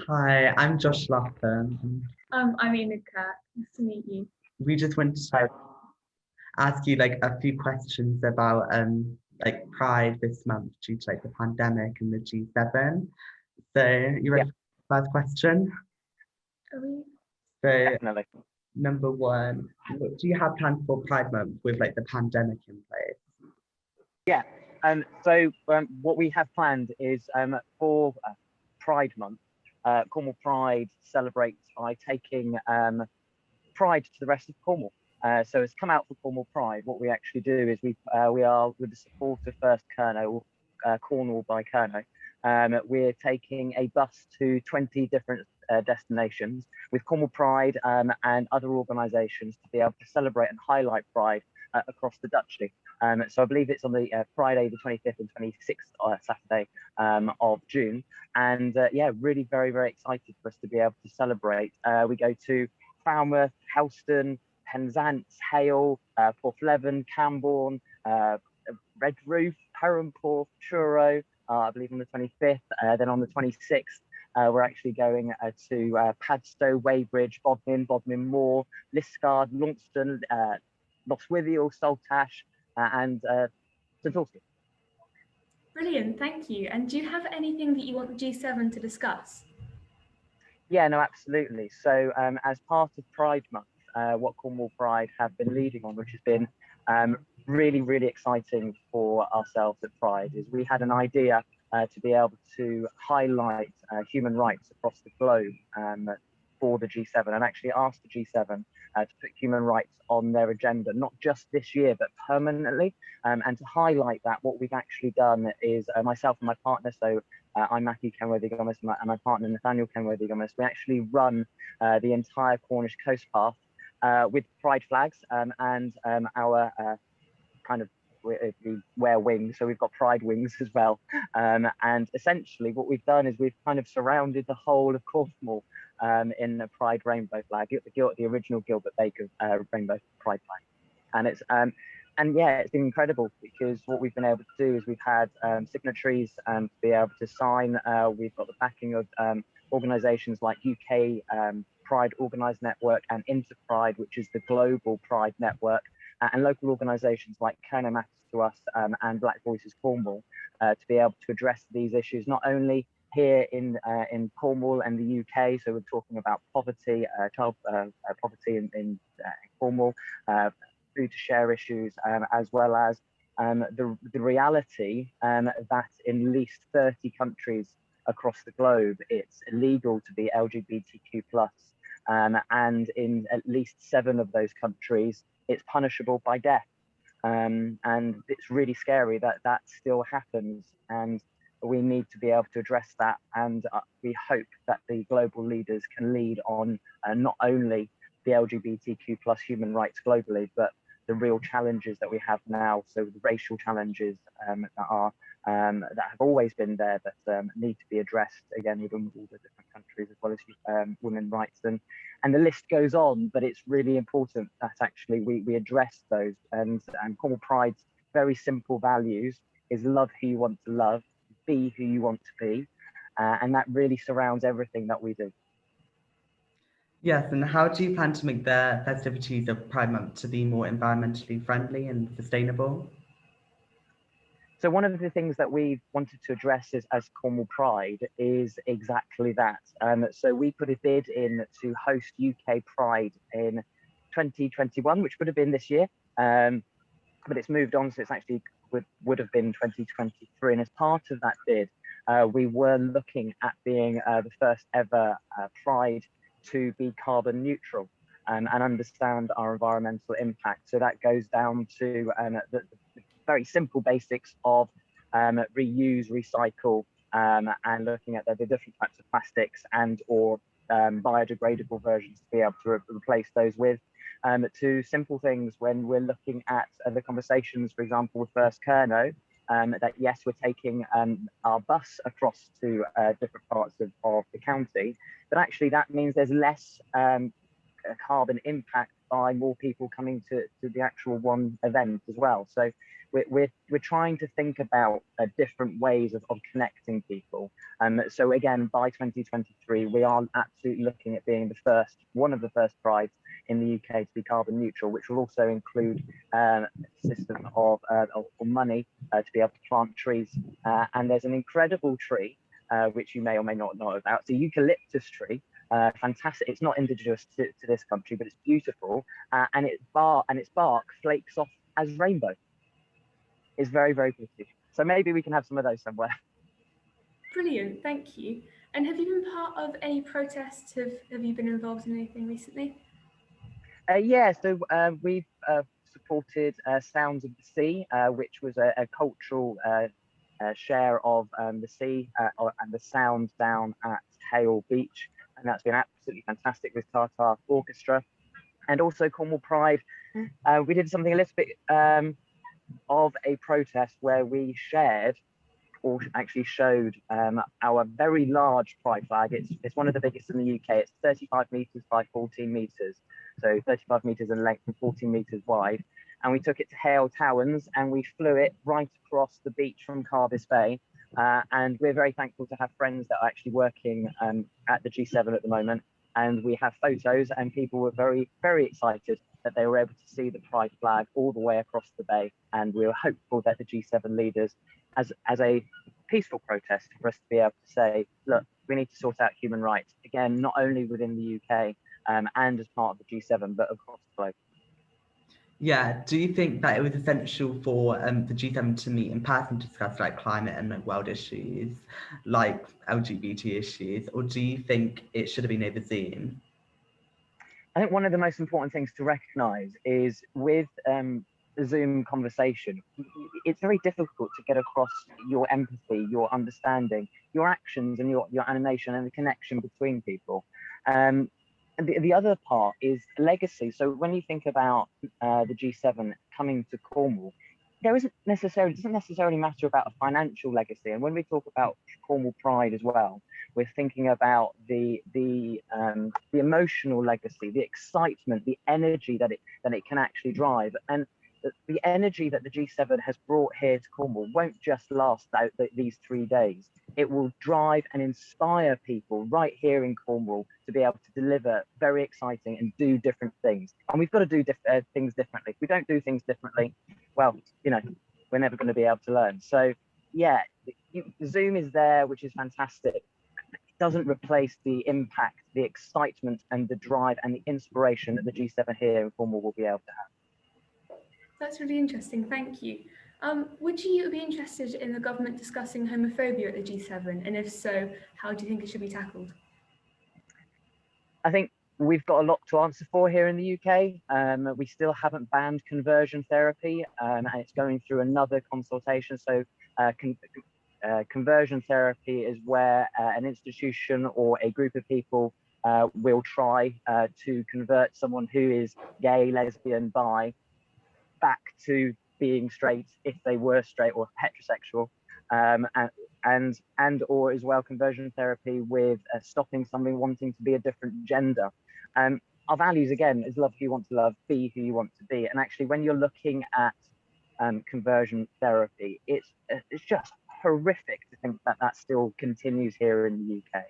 Hi, I'm Josh Laughlin. I'm Enid. Nice to meet you. We just wanted Hi. to ask you like a few questions about like Pride this month due to like the pandemic and the G7. So you Yeah, ready for the first question? Are we? So definitely. number one, what do you have planned for Pride Month with like the pandemic in place? Yeah. What we have planned is for Pride Month, Cornwall Pride celebrates by taking Pride to the rest of Cornwall. So it's come out for Cornwall Pride. What we actually do is we are with the support of First Kerno, Cornwall by Kerno. We're taking a bus to 20 different destinations with Cornwall Pride and other organisations to be able to celebrate and highlight Pride across the Duchy. So I believe it's on the Friday, the 25th and 26th Saturday of June. And yeah, really very, very excited for us to be able to celebrate. We go to Falmouth, Helston, Penzance, Hale, Porthleven, Camborne, Red Roof, Perranporth, Truro, I believe on the 25th. Then on the 26th, we're actually going to Padstow, Weybridge, Bodmin Moor, Liscard, Launceston, Lostwithiel, Saltash, and St Austell. Brilliant, thank you. And do you have anything that you want the G7 to discuss? Yeah, no, absolutely. So as part of Pride Month, what Cornwall Pride have been leading on, which has been really, really exciting for ourselves at Pride, is we had an idea to be able to highlight human rights across the globe for the G7, and actually asked the G7 to put human rights on their agenda, not just this year, but permanently. And to highlight that, what we've actually done is myself and my partner, so I'm Matthew Kentworthy Gomez and my partner Nathaniel Kentworthy Gomez. We actually run the entire Cornish coast path with pride flags and our kind of we wear wings, so we've got pride wings as well. And essentially, what we've done is we've kind of surrounded the whole of Cornwall in a pride rainbow flag, the original Gilbert Baker rainbow pride flag, and and yeah, it's been incredible because what we've been able to do is we've had signatories to be able to sign. We've got the backing of organisations like UK Pride Organised Network and Interpride, which is the global Pride network, and local organisations like Kerno Matters to Us and Black Voices Cornwall to be able to address these issues, not only here in Cornwall and the UK. So we're talking about poverty, child poverty in Cornwall, food to share issues, as well as the reality that in at least 30 countries across the globe, it's illegal to be LGBTQ plus. And in at least 7 of those countries, it's punishable by death. And it's really scary that that still happens. And we need to be able to address that. And we hope that the global leaders can lead on not only the LGBTQ plus human rights globally, but the real challenges that we have now. So the racial challenges that have always been there, that need to be addressed again within all the different countries, as well as women's rights, and the list goes on. But it's really important that actually we address those. And Cornwall Pride's very simple values is love who you want to love, be who you want to be, and that really surrounds everything that we do. Yes, and how do you plan to make the festivities of Pride Month to be more environmentally friendly and sustainable? So one of the things that we've wanted to address as Cornwall Pride is exactly that. So we put a bid in to host UK Pride in 2021, which would have been this year, but it's moved on, so it's actually would have been 2023. And as part of that bid, we were looking at being the first ever Pride to be carbon neutral and understand our environmental impact. So that goes down to the very simple basics of reuse, recycle, and looking at the different types of plastics and or biodegradable versions to be able to replace those with, to simple things when we're looking at the conversations, for example, with First Kerno, that yes, we're taking our bus across to different parts of the county, but actually that means there's less carbon impact by more people coming to the actual one event as well. So we're trying to think about different ways of connecting people. So again, by 2023, we are absolutely looking at being one of the first prides in the UK to be carbon neutral, which will also include a system of money to be able to plant trees. And there's an incredible tree, which you may or may not know about. It's a eucalyptus tree. Fantastic. It's not indigenous to this country, but it's beautiful, and its bark flakes off as rainbow. It's very, very pretty. So maybe we can have some of those somewhere. Brilliant, thank you. And have you been part of any protests? Have you been involved in anything recently? Yeah, so we've supported Sounds of the Sea, which was a cultural share of the sea and the sound down at Hale Beach. And that's been absolutely fantastic with Tartar Orchestra. And also Cornwall Pride, we did something a little bit of a protest where we shared, or actually showed, our very large pride flag. It's one of the biggest in the UK. It's 35 meters by 14 meters, so 35 meters in length and 14 meters wide. And we took it to Hale Towers and we flew it right across the beach from Cardiff Bay. And we're very thankful to have friends that are actually working at the G7 at the moment. And we have photos, and people were very, very excited that they were able to see the pride flag all the way across the bay. And we were hopeful that the G7 leaders, as a peaceful protest, for us to be able to say, look, we need to sort out human rights, again, not only within the UK and as part of the G7, but across the globe. Yeah, do you think that it was essential for the G7 to meet in person to discuss like climate and like world issues, like LGBT issues, or do you think it should have been over Zoom? I think one of the most important things to recognise is with the Zoom conversation, it's very difficult to get across your empathy, your understanding, your actions, and your animation and the connection between people. And the other part is legacy. So when you think about the G7 coming to Cornwall, doesn't necessarily matter about a financial legacy. And when we talk about Cornwall Pride as well, we're thinking about the emotional legacy, the excitement, the energy that it can actually drive. And the energy that the G7 has brought here to Cornwall won't just last out these 3 days. It will drive and inspire people right here in Cornwall to be able to deliver very exciting and do different things. And we've got to do things differently. If we don't do things differently, well, we're never going to be able to learn. So yeah, Zoom is there, which is fantastic. It doesn't replace the impact, the excitement and the drive and the inspiration that the G7 here in Cornwall will be able to have. That's really interesting, thank you. Would you be interested in the government discussing homophobia at the G7? And if so, how do you think it should be tackled? I think we've got a lot to answer for here in the UK. We still haven't banned conversion therapy, and it's going through another consultation. So conversion therapy is where an institution or a group of people will try to convert someone who is gay, lesbian, bi, back to being straight if they were straight, or heterosexual, and or as well conversion therapy with stopping somebody wanting to be a different gender. Our values again is love who you want to love, be who you want to be. And actually when you're looking at conversion therapy, it's just horrific to think that still continues here in the UK.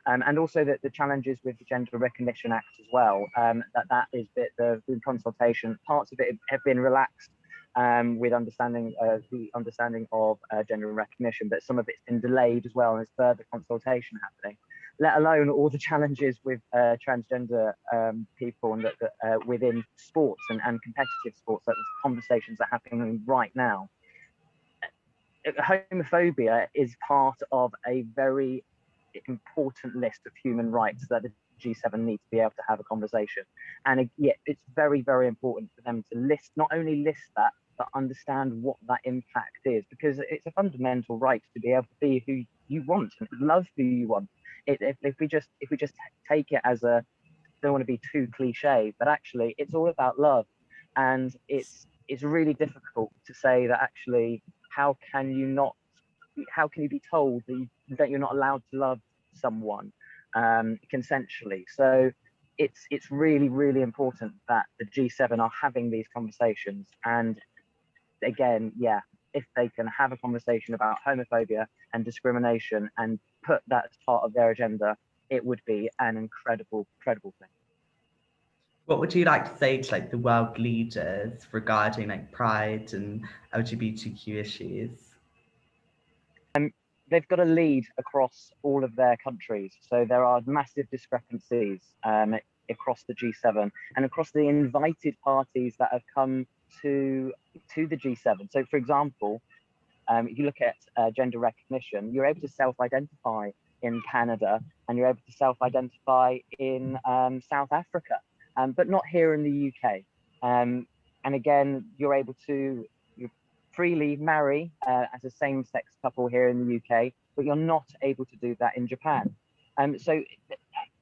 And also that the challenges with the Gender Recognition Act as well, that is the consultation, parts of it have been relaxed with the understanding of gender recognition, but some of it's been delayed as well, and there's further consultation happening, let alone all the challenges with transgender people and within sports and competitive sports, that conversations are happening right now. Homophobia is part of a very important list of human rights that the G7 needs to be able to have a conversation. And yeah, it's very, very important for them to not only list that, but understand what that impact is, because it's a fundamental right to be able to be who you want and love who you want. If we just take it as don't want to be too cliche, but actually it's all about love. And it's really difficult to say that actually, how can you be told that you're not allowed to love someone consensually? So it's really, really important that the G7 are having these conversations. And again, yeah, if they can have a conversation about homophobia and discrimination and put that as part of their agenda, it would be an incredible, incredible thing. What would you like to say to like the world leaders regarding like pride and LGBTQ issues? They've got a lead across all of their countries. So there are massive discrepancies across the G7 and across the invited parties that have come to the G7. So for example, if you look at gender recognition, you're able to self-identify in Canada and you're able to self-identify in South Africa, but not here in the UK. And again, you're able to freely marry as a same-sex couple here in the UK, but you're not able to do that in Japan. So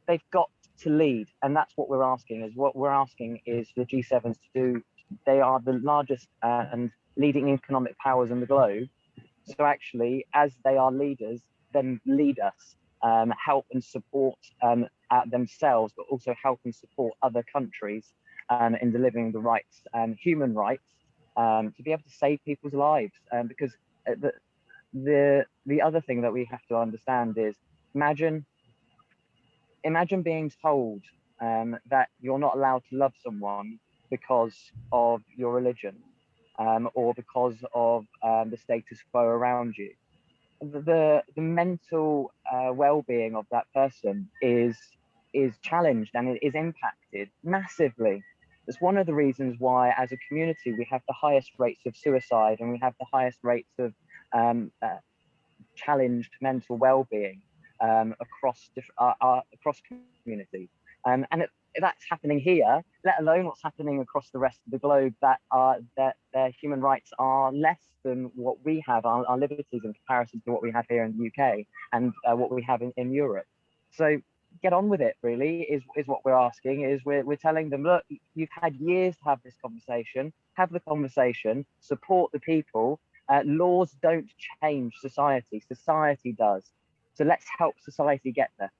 they've got to lead, and that's what we're asking. What we're asking is the G7s to do. They are the largest and leading economic powers in the globe. So actually, as they are leaders, then lead us, help and support themselves, but also help and support other countries in delivering the rights, human rights, to be able to save people's lives. Because the other thing that we have to understand is imagine being told that you're not allowed to love someone because of your religion or because of the status quo around you. The mental well-being of that person is challenged and it is impacted massively. It's one of the reasons why, as a community, we have the highest rates of suicide and we have the highest rates of challenged mental well-being across communities. And that's happening here, let alone what's happening across the rest of the globe, that their human rights are less than what we have, our liberties in comparison to what we have here in the UK and what we have in Europe. So get on with it, really, is what we're asking. Is we're telling them, look, you've had years to have this conversation, have the conversation, support the people. Laws don't change society, society does. So let's help society get there.